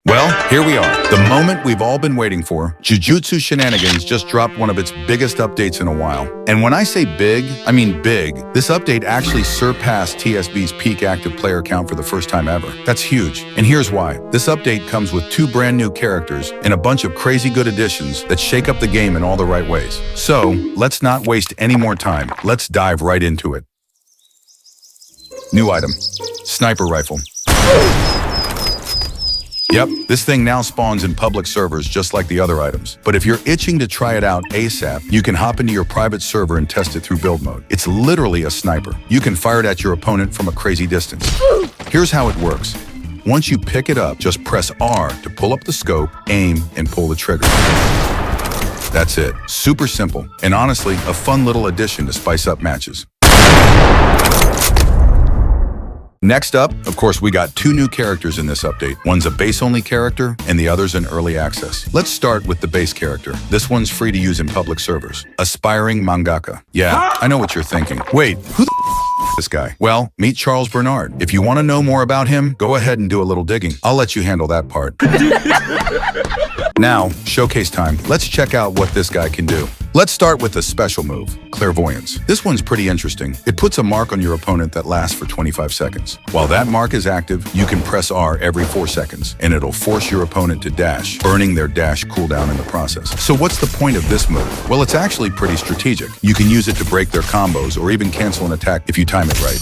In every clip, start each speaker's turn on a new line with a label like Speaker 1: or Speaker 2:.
Speaker 1: Well, here we are. The moment we've all been waiting for. Jujutsu Shenanigans just dropped one of its biggest updates in a while. And when I say big, I mean big. This update actually surpassed TSB's peak active player count for the first time ever. That's huge. And here's why. This update comes with 2 brand new characters and a bunch of crazy good additions that shake up the game in all the right ways. So, let's not waste any more time. Let's dive right into it. New item. Sniper rifle. Yep, this thing now spawns in public servers just like the other items. But if you're itching to try it out ASAP, you can hop into your private server and test it through build mode. It's literally a sniper. You can fire it at your opponent from a crazy distance. Here's how it works. Once you pick it up, just press R to pull up the scope, aim, and pull the trigger. That's it. Super simple. And honestly, a fun little addition to spice up matches. Next up, of course, we got 2 new characters in this update. One's a base-only character, and the other's in early access. Let's start with the base character. This one's free to use in public servers. Aspiring mangaka. Yeah, I know what you're thinking. Wait, who the is this guy? Well, meet Charles Bernard. If you want to know more about him, go ahead and do a little digging. I'll let you handle that part. Now, showcase time. Let's check out what this guy can do. Let's start with a special move, Clairvoyance. This one's pretty interesting. It puts a mark on your opponent that lasts for 25 seconds. While that mark is active, you can press R every 4 seconds, and it'll force your opponent to dash, burning their dash cooldown in the process. So what's the point of this move? Well, it's actually pretty strategic. You can use it to break their combos or even cancel an attack if you time it right.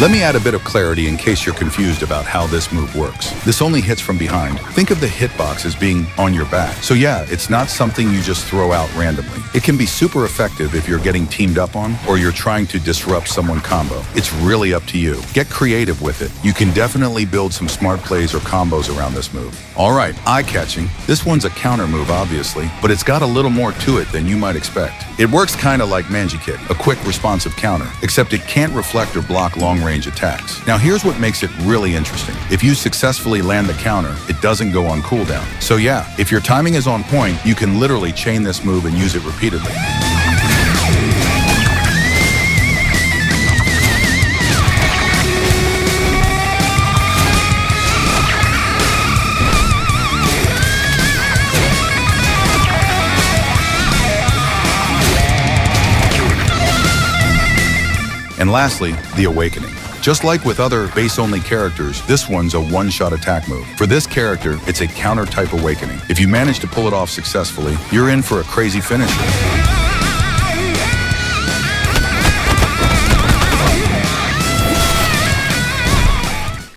Speaker 1: Let me add a bit of clarity in case you're confused about how this move works. This only hits from behind. Think of the hitbox as being on your back. So yeah, it's not something you just throw out randomly. It can be super effective if you're getting teamed up on or you're trying to disrupt someone's combo. It's really up to you. Get creative with it. You can definitely build some smart plays or combos around this move. All right, eye-catching. This one's a counter move, obviously, but it's got a little more to it than you might expect. It works kind of like Manji Kick, a quick responsive counter, except it can't reflect or block long-range attacks. Now here's what makes it really interesting. If you successfully land the counter, it doesn't go on cooldown. So yeah, if your timing is on point, you can literally chain this move and use it repeatedly. And lastly, the Awakening. Just like with other base-only characters, this one's a one-shot attack move. For this character, it's a counter-type Awakening. If you manage to pull it off successfully, you're in for a crazy finisher.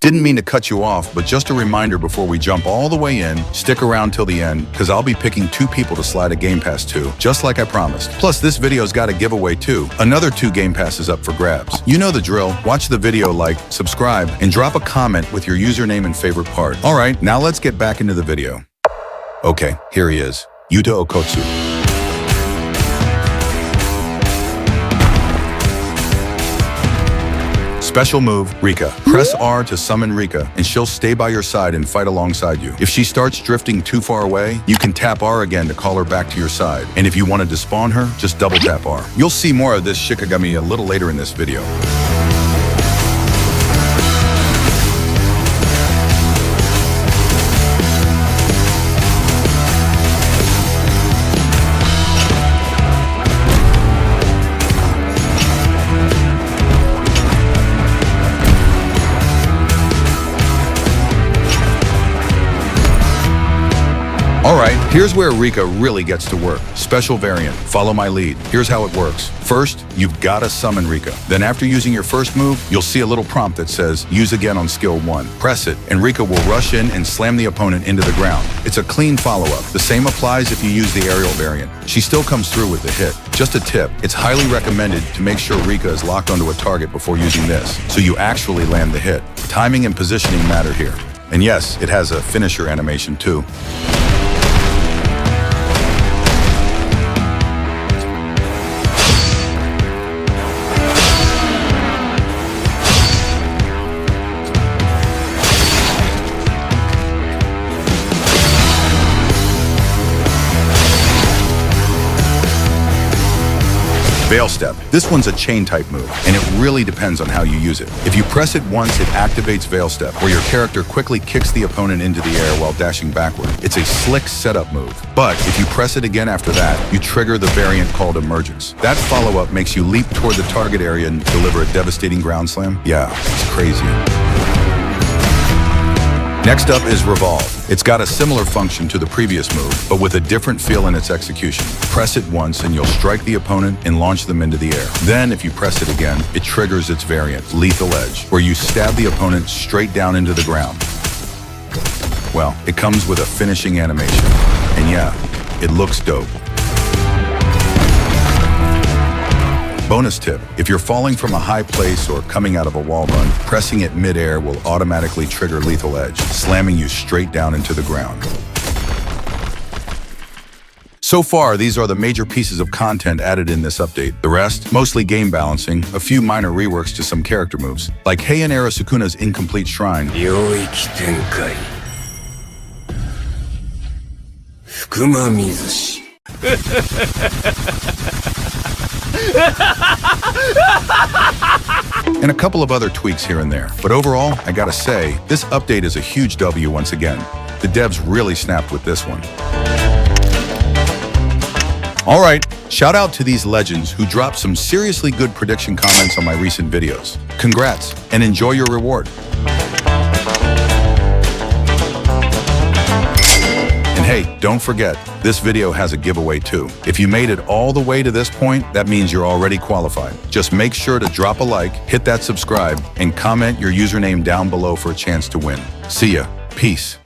Speaker 1: Didn't mean to cut you off, but just a reminder before we jump all the way in, stick around till the end, because I'll be picking 2 people to slide a Game Pass to, just like I promised. Plus, this video's got a giveaway too. Another 2 Game Passes up for grabs. You know the drill. Watch the video, like, subscribe, and drop a comment with your username and favorite part. All right, now let's get back into the video. Okay, here he is, Yuta Okkotsu. Special move, Rika. Press R to summon Rika, and she'll stay by your side and fight alongside you. If she starts drifting too far away, you can tap R again to call her back to your side. And if you want to despawn her, just double tap R. You'll see more of this Shikigami a little later in this video. Alright, here's where Rika really gets to work. Special variant, follow my lead. Here's how it works. First, you've gotta summon Rika. Then after using your first move, you'll see a little prompt that says, use again on skill 1. Press it, and Rika will rush in and slam the opponent into the ground. It's a clean follow-up. The same applies if you use the aerial variant. She still comes through with the hit. Just a tip, it's highly recommended to make sure Rika is locked onto a target before using this, so you actually land the hit. Timing and positioning matter here. And yes, it has a finisher animation too. Veil Step. This one's a chain type move, and it really depends on how you use it. If you press it once, it activates Veil Step, where your character quickly kicks the opponent into the air while dashing backward. It's a slick setup move. But if you press it again after that, you trigger the variant called Emergence. That follow-up makes you leap toward the target area and deliver a devastating ground slam. Yeah, it's crazy. Next up is Revolve. It's got a similar function to the previous move, but with a different feel in its execution. Press it once and you'll strike the opponent and launch them into the air. Then, if you press it again, it triggers its variant, Lethal Edge, where you stab the opponent straight down into the ground. Well, it comes with a finishing animation. And yeah, it looks dope. Bonus tip, if you're falling from a high place or coming out of a wall run, pressing it mid-air will automatically trigger Lethal Edge, slamming you straight down into the ground. So far, these are the major pieces of content added in this update. The rest, mostly game balancing, a few minor reworks to some character moves, like Heian Era Sukuna's Incomplete Shrine. And a couple of other tweaks here and there. But overall, I gotta say, this update is a huge W once again. The devs really snapped with this one. Alright, shout out to these legends who dropped some seriously good prediction comments on my recent videos. Congrats, and enjoy your reward. And hey, don't forget, this video has a giveaway too. If you made it all the way to this point, that means you're already qualified. Just make sure to drop a like, hit that subscribe, and comment your username down below for a chance to win. See ya. Peace.